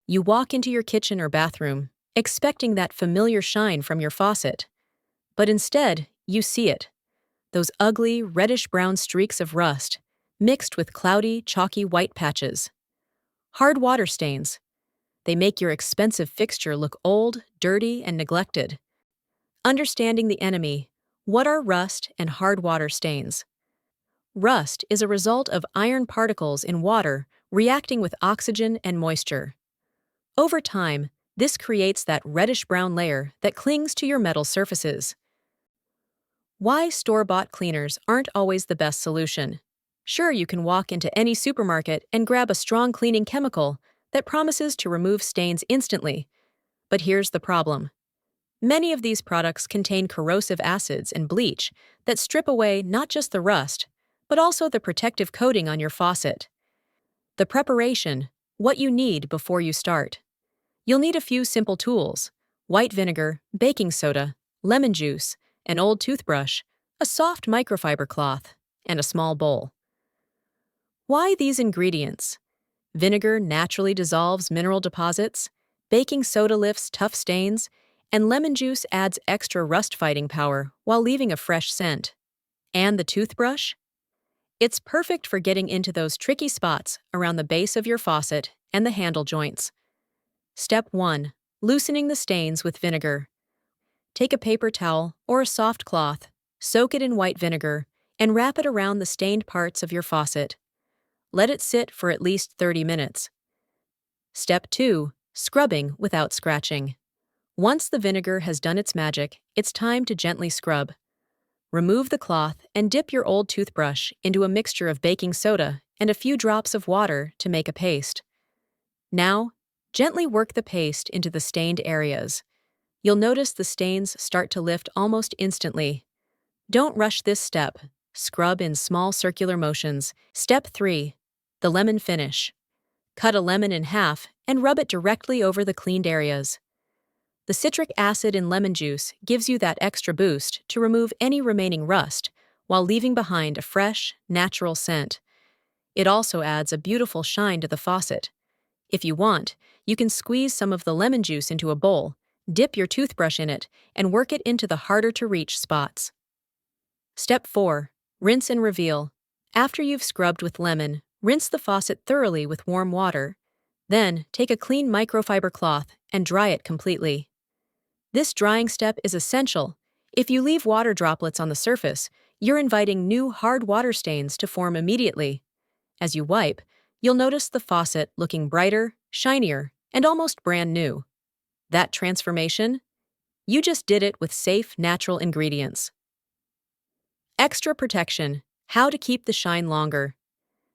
You walk into your kitchen or bathroom, expecting that familiar shine from your faucet. But instead, you see it. Those ugly, reddish-brown streaks of rust, mixed with cloudy, chalky white patches. Hard water stains. They make your expensive fixture look old, dirty, and neglected. Understanding the enemy. What are rust and hard water stains? Rust is a result of iron particles in water reacting with oxygen and moisture. Over time, this creates that reddish-brown layer that clings to your metal surfaces. Why store-bought cleaners aren't always the best solution. Sure, you can walk into any supermarket and grab a strong cleaning chemical that promises to remove stains instantly. But here's the problem. Many of these products contain corrosive acids and bleach that strip away not just the rust, but also the protective coating on your faucet. The preparation, what you need before you start. You'll need a few simple tools: white vinegar, baking soda, lemon juice, an old toothbrush, a soft microfiber cloth, and a small bowl. Why these ingredients? Vinegar naturally dissolves mineral deposits, baking soda lifts tough stains, and lemon juice adds extra rust-fighting power while leaving a fresh scent. And the toothbrush? It's perfect for getting into those tricky spots around the base of your faucet and the handle joints. Step 1. Loosening the stains with vinegar. Take a paper towel or a soft cloth, soak it in white vinegar, and wrap it around the stained parts of your faucet. Let it sit for at least 30 minutes. Step 2. Scrubbing without scratching. Once the vinegar has done its magic, it's time to gently scrub. Remove the cloth and dip your old toothbrush into a mixture of baking soda and a few drops of water to make a paste. Now, gently work the paste into the stained areas. You'll notice the stains start to lift almost instantly. Don't rush this step. Scrub in small circular motions. Step 3. The lemon finish. Cut a lemon in half and rub it directly over the cleaned areas. The citric acid in lemon juice gives you that extra boost to remove any remaining rust while leaving behind a fresh, natural scent. It also adds a beautiful shine to the faucet. If you want, you can squeeze some of the lemon juice into a bowl, dip your toothbrush in it, and work it into the harder-to-reach spots. Step 4. Rinse and reveal. After you've scrubbed with lemon, rinse the faucet thoroughly with warm water. Then, take a clean microfiber cloth and dry it completely. This drying step is essential. If you leave water droplets on the surface, you're inviting new hard water stains to form immediately. As you wipe, you'll notice the faucet looking brighter, shinier, and almost brand new. That transformation? You just did it with safe, natural ingredients. Extra protection. How to keep the shine longer.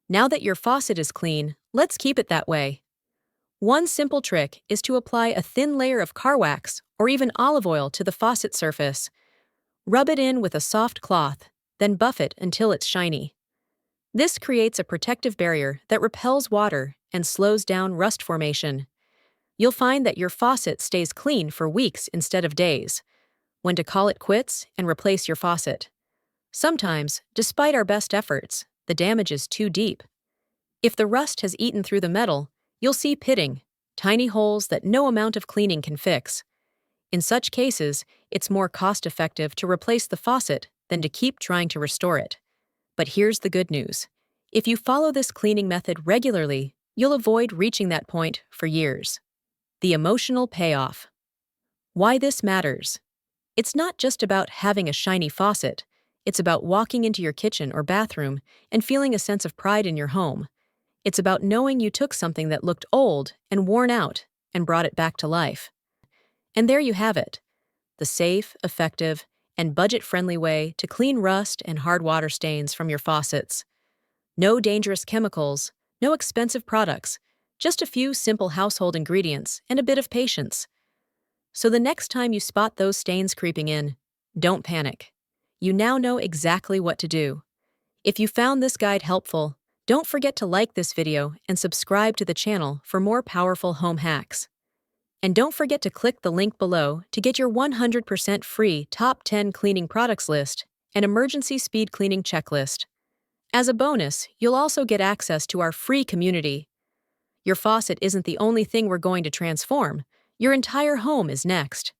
Now that your faucet is clean, let's keep it that way. One simple trick is to apply a thin layer of car wax or even olive oil to the faucet surface. Rub it in with a soft cloth, then buff it until it's shiny. This creates a protective barrier that repels water and slows down rust formation. You'll find that your faucet stays clean for weeks instead of days. When to call it quits and replace your faucet. Sometimes, despite our best efforts, the damage is too deep. If the rust has eaten through the metal, you'll see pitting, tiny holes that no amount of cleaning can fix. In such cases, it's more cost-effective to replace the faucet than to keep trying to restore it. But here's the good news. If you follow this cleaning method regularly, you'll avoid reaching that point for years. The emotional payoff. Why this matters. It's not just about having a shiny faucet. It's about walking into your kitchen or bathroom and feeling a sense of pride in your home. It's about knowing you took something that looked old and worn out and brought it back to life. And there you have it. The safe, effective, and budget-friendly way to clean rust and hard water stains from your faucets. No dangerous chemicals, no expensive products, just a few simple household ingredients and a bit of patience. So the next time you spot those stains creeping in, don't panic. You now know exactly what to do. If you found this guide helpful, don't forget to like this video and subscribe to the channel for more powerful home hacks. And don't forget to click the link below to get your 100% free Top 10 Cleaning Products list and Emergency Speed Cleaning Checklist. As a bonus, you'll also get access to our free community. Your faucet isn't the only thing we're going to transform. Your entire home is next.